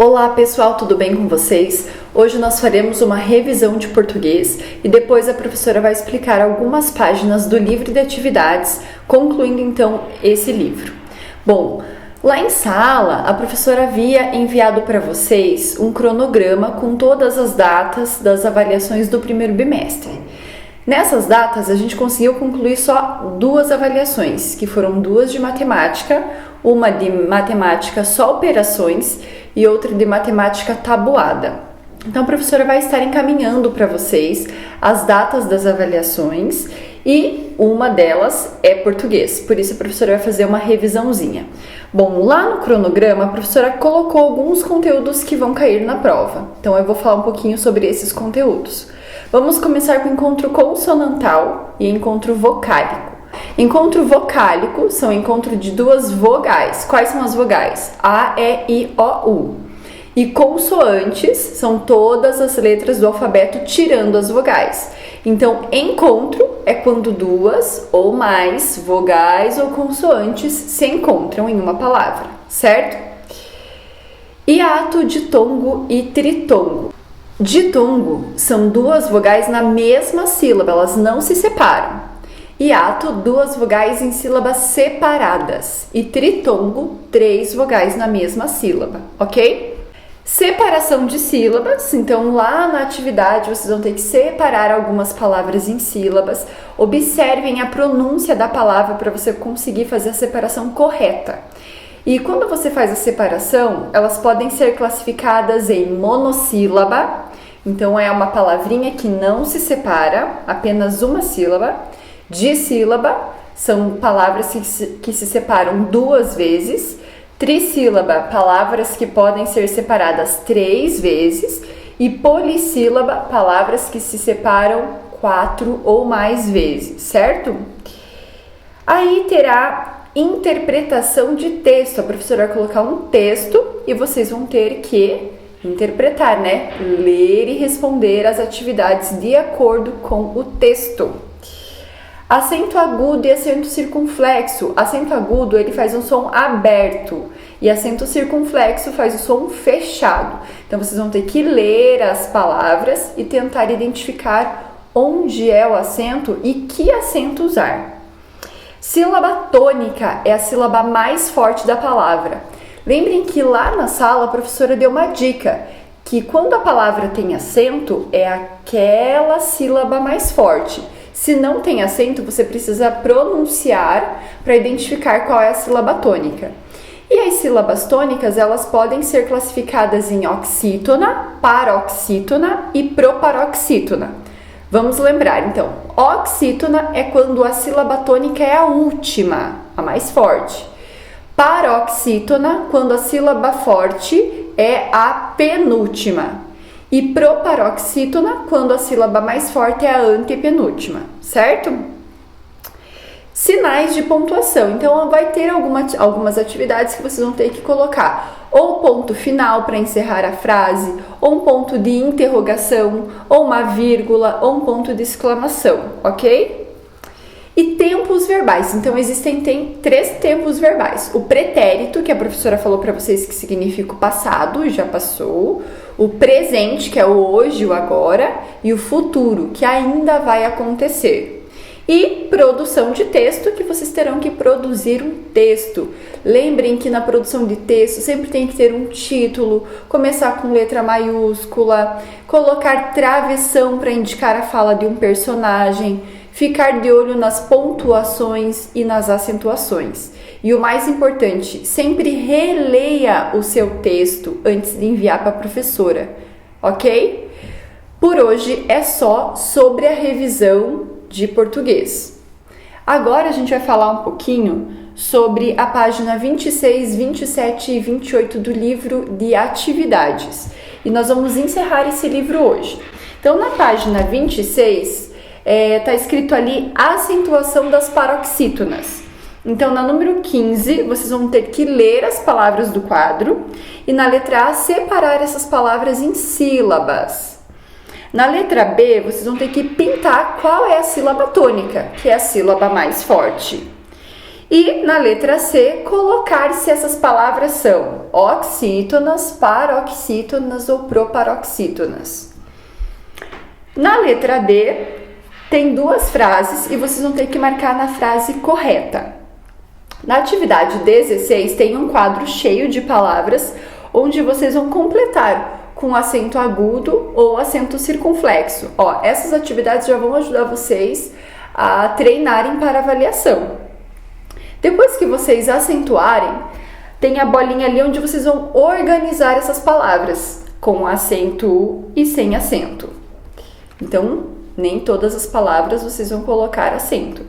Olá pessoal, tudo bem com vocês? Hoje nós faremos uma revisão de português e depois a professora vai explicar algumas páginas do livro de atividades, concluindo então esse livro. Bom, lá em sala a professora havia enviado para vocês um cronograma com todas as datas das avaliações do primeiro bimestre. Nessas datas a gente conseguiu concluir só duas avaliações, que foram duas de matemática, uma de matemática só operações e outra de matemática tabuada. Então a professora vai estar encaminhando para vocês as datas das avaliações e uma delas é português, por isso a professora vai fazer uma revisãozinha. Bom, lá no cronograma a professora colocou alguns conteúdos que vão cair na prova, então eu vou falar um pouquinho sobre esses conteúdos. Vamos começar com encontro consonantal e encontro vocálico. Encontro vocálico são encontro de duas vogais. Quais são as vogais? A, E, I, O, U. E consoantes são todas as letras do alfabeto tirando as vogais. Então, encontro é quando duas ou mais vogais ou consoantes se encontram em uma palavra, certo? Hiato, ditongo e tritongo. Ditongo são duas vogais na mesma sílaba, elas não se separam. Hiato, duas vogais em sílabas separadas. E tritongo, três vogais na mesma sílaba, ok? Separação de sílabas, então lá na atividade vocês vão ter que separar algumas palavras em sílabas. Observem a pronúncia da palavra para você conseguir fazer a separação correta. E quando você faz a separação, elas podem ser classificadas em monossílaba, então é uma palavrinha que não se separa, apenas uma sílaba. Dissílaba, são palavras que se separam duas vezes. Trissílaba, palavras que podem ser separadas três vezes. E polissílaba, palavras que se separam quatro ou mais vezes, certo? Aí terá interpretação de texto. A professora vai colocar um texto e vocês vão ter que interpretar, né? Ler e responder as atividades de acordo com o texto. Acento agudo e acento circunflexo. Acento agudo, ele faz um som aberto e acento circunflexo faz o som fechado. Então, vocês vão ter que ler as palavras e tentar identificar onde é o acento e que acento usar. Sílaba tônica é a sílaba mais forte da palavra. Lembrem que lá na sala a professora deu uma dica, que quando a palavra tem acento, é aquela sílaba mais forte. Se não tem acento, você precisa pronunciar para identificar qual é a sílaba tônica. E as sílabas tônicas, elas podem ser classificadas em oxítona, paroxítona e proparoxítona. Vamos lembrar, então, oxítona é quando a sílaba tônica é a última, a mais forte. Paroxítona, quando a sílaba forte é a penúltima. E proparoxítona, quando a sílaba mais forte é a antepenúltima, certo? Sinais de pontuação. Então, vai ter algumas atividades que vocês vão ter que colocar ou ponto final para encerrar a frase, ou um ponto de interrogação, ou uma vírgula, ou um ponto de exclamação, ok? E tempos verbais. Então, existem três tempos verbais. O pretérito, que a professora falou para vocês que significa o passado, já passou. O presente, que é o hoje, o agora. E o futuro, que ainda vai acontecer. E produção de texto, que vocês terão que produzir um texto. Lembrem que na produção de texto sempre tem que ter um título, começar com letra maiúscula, colocar travessão para indicar a fala de um personagem, ficar de olho nas pontuações e nas acentuações. E o mais importante, sempre releia o seu texto antes de enviar para a professora, ok? Por hoje é só sobre a revisão de português. Agora a gente vai falar um pouquinho sobre a página 26, 27 e 28 do livro de atividades. E nós vamos encerrar esse livro hoje. Então, na página 26, está escrito ali a acentuação das paroxítonas. Então, na número 15, vocês vão ter que ler as palavras do quadro e na letra A, separar essas palavras em sílabas. Na letra B, vocês vão ter que pintar qual é a sílaba tônica, que é a sílaba mais forte. E na letra C, colocar se essas palavras são oxítonas, paroxítonas ou proparoxítonas. Na letra D, tem duas frases e vocês vão ter que marcar na frase correta. Na atividade 16, tem um quadro cheio de palavras onde vocês vão completar com acento agudo ou acento circunflexo. Essas atividades já vão ajudar vocês a treinarem para avaliação. Depois que vocês acentuarem, tem a bolinha ali onde vocês vão organizar essas palavras, com acento e sem acento. Então, nem todas as palavras vocês vão colocar acento.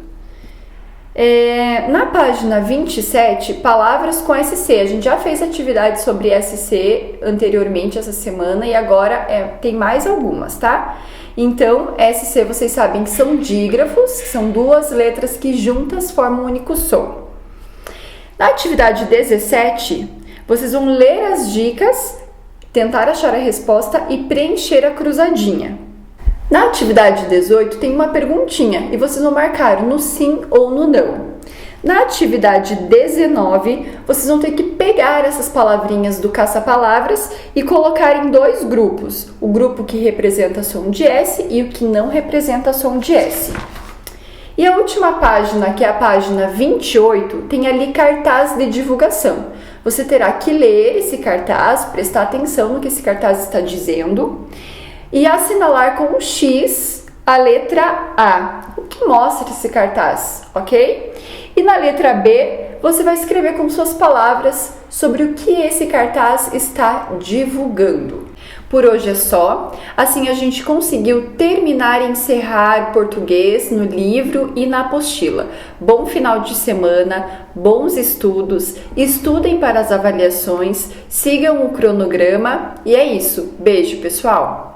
Na página 27, palavras com SC. A gente já fez atividade sobre SC anteriormente essa semana e agora tem mais algumas, tá? Então, SC vocês sabem que são dígrafos, que são duas letras que juntas formam um único som. Na atividade 17, vocês vão ler as dicas, tentar achar a resposta e preencher a cruzadinha. Na atividade 18, tem uma perguntinha e vocês vão marcar no sim ou no não. Na atividade 19, vocês vão ter que pegar essas palavrinhas do caça-palavras e colocar em dois grupos. O grupo que representa som de S e o que não representa som de S. E a última página, que é a página 28, tem ali cartaz de divulgação. Você terá que ler esse cartaz, prestar atenção no que esse cartaz está dizendo e assinalar com um X a letra A, o que mostra esse cartaz, ok? E na letra B, você vai escrever com suas palavras sobre o que esse cartaz está divulgando. Por hoje é só. Assim a gente conseguiu terminar e encerrar português no livro e na apostila. Bom final de semana, bons estudos, estudem para as avaliações, sigam o cronograma e é isso. Beijo, pessoal!